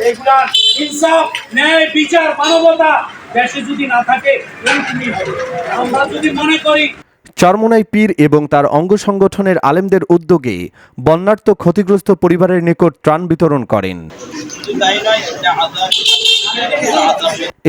এগুলা ইনসাফ, ন্যায়, বিচার, মানবতা দেশে যদি না থাকে এরকমই হবে। আমরা যদি মনে করি চরমোনাই পীর এবং তার অঙ্গ সংগঠনের আলেমদের উদ্যোগে বন্যার্ত ক্ষতিগ্রস্ত পরিবারের নিকট ত্রাণ বিতরণ করেন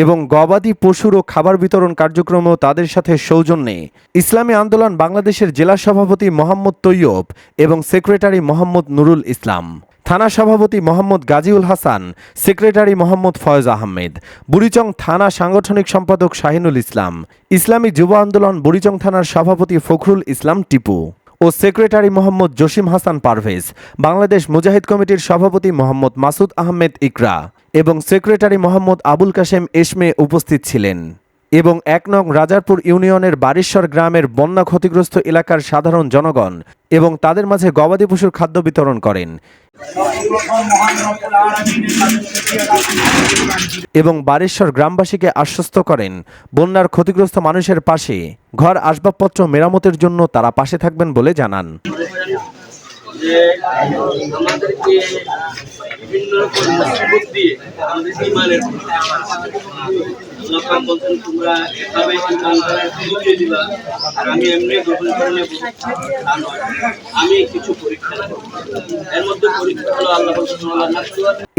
এবং গবাদি পশুর ও খাবার বিতরণ কার্যক্রমেও তাদের সাথে সৌজন্যে ইসলামী আন্দোলন বাংলাদেশের জেলা সভাপতি মোহাম্মদ তৈয়ব এবং সেক্রেটারি মোহাম্মদ নুরুল ইসলাম, থানা সভাপতি মোহাম্মদ গাজীউল হাসান, সেক্রেটারি মোহাম্মদ ফয়েজ আহমেদ, বুড়িচং থানা সাংগঠনিক সম্পাদক শাহিনুল ইসলাম, ইসলামী যুব আন্দোলন বুড়িচং থানার সভাপতি ফখরুল ইসলাম টিপু ও সেক্রেটারি মোহাম্মদ জসিম হাসান পারভেজ, বাংলাদেশ মুজাহিদ কমিটির সভাপতি মোহাম্মদ মাসুদ আহমেদ ইকরা এবং সেক্রেটারি মোহাম্মদ আবুল কাশেম এসমে উপস্থিত ছিলেন এবং ১ নং রাজারপুর ইউনিয়নের বারিশ্বর গ্রামের বন্যা ক্ষতিগ্রস্ত এলাকার সাধারণ জনগণ এবং তাদের মাঝে গবাদি পশুর খাদ্য বিতরণ করেন এবং বারিশ্বর গ্রামবাসীকে আশ্বস্ত করেন বন্যার ক্ষতিগ্রস্ত মানুষের পাশে ঘর আসবাবপত্র মেরামতের জন্য তারা পাশে থাকবেন বলে জানান। যে আমাদেরকে বিভিন্ন রকম মুসিবত দিয়ে আমাদের ইমানের যখন বলছেন তোমরা এভাবে ইমানদারের পরিচয় দিবা আর আমি এমনি গ্রহণ করে নেব, আমি কিছু পরীক্ষা নেব। এর মধ্যে পরীক্ষা হলো আল্লাহ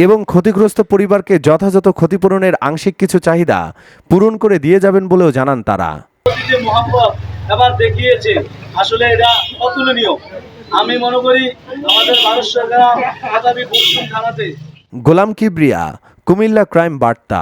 এবং ক্ষতিগ্রস্ত পরিবারকে যথাযথ ক্ষতিপূরণের আংশিক কিছু চাহিদা পূরণ করে দিয়ে যাবেন বলেও জানান তারা। মহব্বত এবার দেখিয়েছে, আসলে এটা অতুলনীয়। আমি মনে করি আমাদের বারিশ্বর গ্রাম আগামী পশ্চিম থানাতে। গোলাম কিবরিয়া, কুমিল্লা ক্রাইম বার্তা।